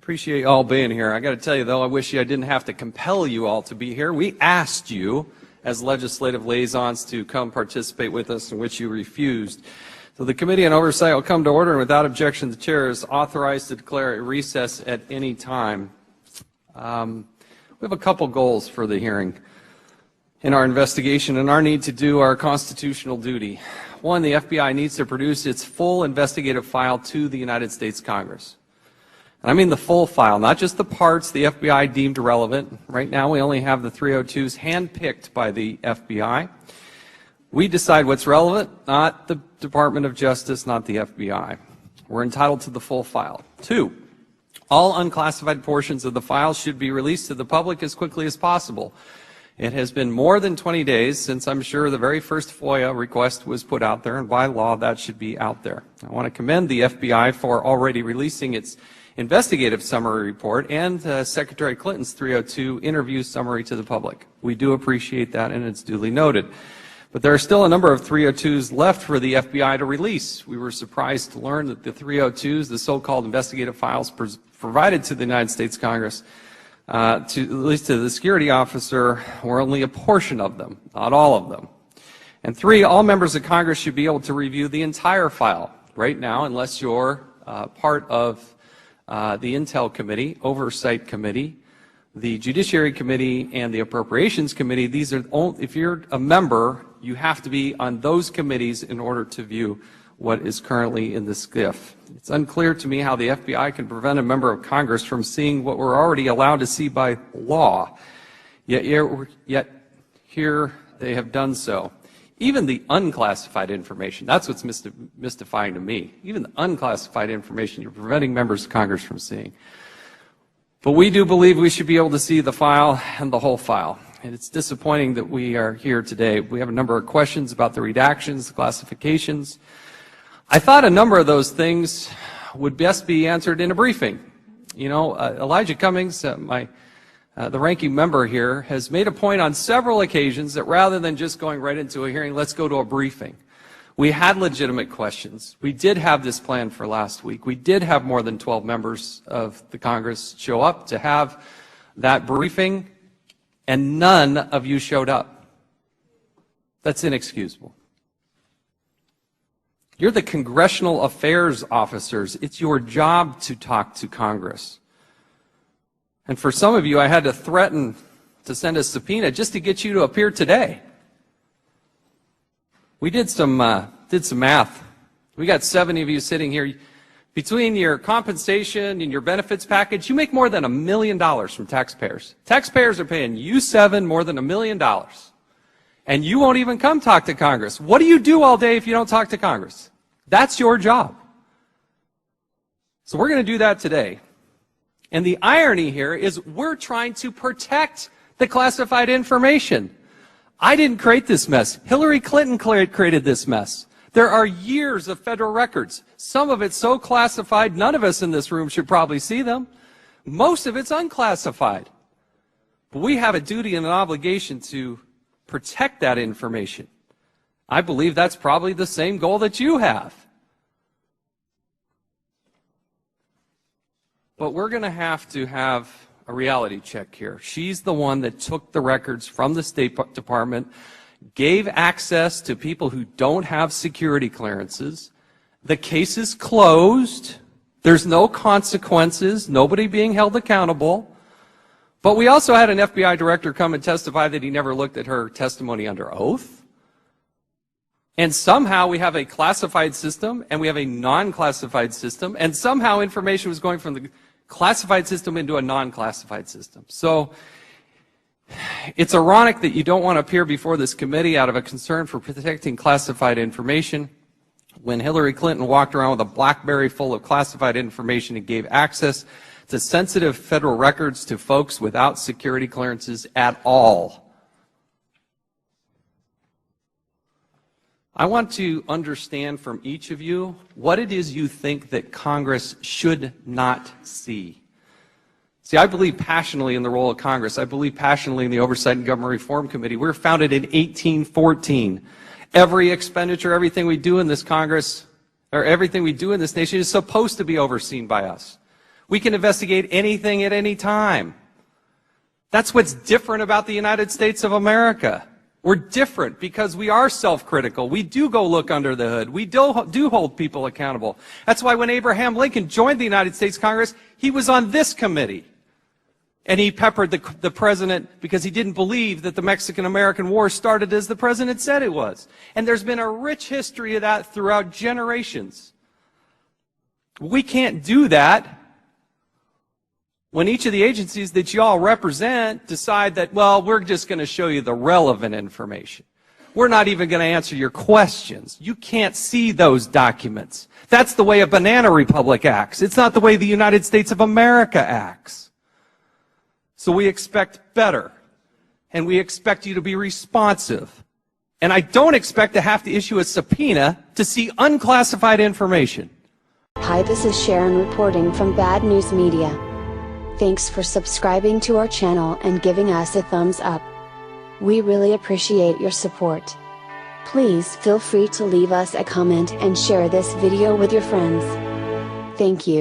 Appreciate you all being here. I got to tell you, though, I wish I didn't have to compel you all to be here. We asked you as legislative liaisons to come participate with us, in which you refused. So the Committee on Oversight will come to order, and without objection, the chair is authorized to declare a recess at any time. We have a couple goals for the hearing in our investigation and our need to do our constitutional duty. One, the FBI needs to produce its full investigative file to the United States Congress. And I mean the full file, not just the parts the FBI deemed relevant. Right now we only have the 302s handpicked by the FBI. We decide what's relevant, not the Department of Justice, not the FBI. We're entitled to the full file. Two, all unclassified portions of the file should be released to the public as quickly as possible. It has been more than 20 days since I'm sure the very first FOIA request was put out there, and by law that should be out there. I want to commend the FBI for already releasing its investigative summary report and Secretary Clinton's 302 interview summary to the public. We do appreciate that, and it's duly noted. But there are still a number of 302s left for the FBI to release. We were surprised to learn that the 302s, the so-called investigative files provided to the United States Congress, at least to the security officer, were only a portion of them, not all of them. And three, all members of Congress should be able to review the entire file. Right now, unless you're part of the Intel Committee, Oversight Committee, the Judiciary Committee, and the Appropriations Committee, these are if you're a member, you have to be on those committees in order to view what is currently in the SCIF. It's unclear to me how the FBI can prevent a member of Congress from seeing what we're already allowed to see by law, yet here they have done so. Even the unclassified information, that's what's mystifying to me. Even the unclassified information you're preventing members of Congress from seeing. But we do believe we should be able to see the file and the whole file. And it's disappointing that we are here today. We have a number of questions about the redactions, the classifications. I thought a number of those things would best be answered in a briefing. You know, Elijah Cummings, the ranking member here, has made a point on several occasions that rather than just going right into a hearing, let's go to a briefing. We had legitimate questions. We did have this plan for last week. We did have more than 12 members of the Congress show up to have that briefing, and none of you showed up. That's inexcusable. You're the congressional affairs officers. It's your job to talk to Congress. And for some of you, I had to threaten to send a subpoena just to get you to appear today. We did some math. We got 70 of you sitting here. Between your compensation and your benefits package, you make more than $1 million from taxpayers. Taxpayers are paying you more than $1 million. And you won't even come talk to Congress. What do you do all day if you don't talk to Congress? That's your job. So we're going to do that today. And the irony here is we're trying to protect the classified information. I didn't create this mess. Hillary Clinton created this mess. There are years of federal records. Some of it's so classified, none of us in this room should probably see them. Most of it's unclassified. But we have a duty and an obligation to protect that information. I believe that's probably the same goal that you have. But we're going to have a reality check here. She's the one that took the records from the State Department, gave access to people who don't have security clearances. The case is closed. There's no consequences, nobody being held accountable. But we also had an FBI director come and testify that he never looked at her testimony under oath. And somehow we have a classified system and we have a non-classified system, and somehow information was going from the classified system into a non-classified system. So it's ironic that you don't want to appear before this committee out of a concern for protecting classified information when Hillary Clinton walked around with a BlackBerry full of classified information and gave access to sensitive federal records to folks without security clearances at all. I want to understand from each of you what it is you think that Congress should not see. See, I believe passionately in the role of Congress. I believe passionately in the Oversight and Government Reform Committee. We were founded in 1814. Every expenditure, everything we do in this Congress, or everything we do in this nation is supposed to be overseen by us. We can investigate anything at any time. That's what's different about the United States of America. We're different because we are self-critical. We do go look under the hood. We do hold people accountable. That's why when Abraham Lincoln joined the United States Congress, he was on this committee. And he peppered the president because he didn't believe that the Mexican-American War started as the president said it was. And there's been a rich history of that throughout generations. We can't do that when each of the agencies that you all represent decide that, well, we're just going to show you the relevant information. We're not even going to answer your questions. You can't see those documents. That's the way a banana republic acts. It's not the way the United States of America acts. So we expect better, and we expect you to be responsive. And I don't expect to have to issue a subpoena to see unclassified information. Hi, this is Sharon reporting from Bad News Media. Thanks for subscribing to our channel and giving us a thumbs up. We really appreciate your support. Please feel free to leave us a comment and share this video with your friends. Thank you.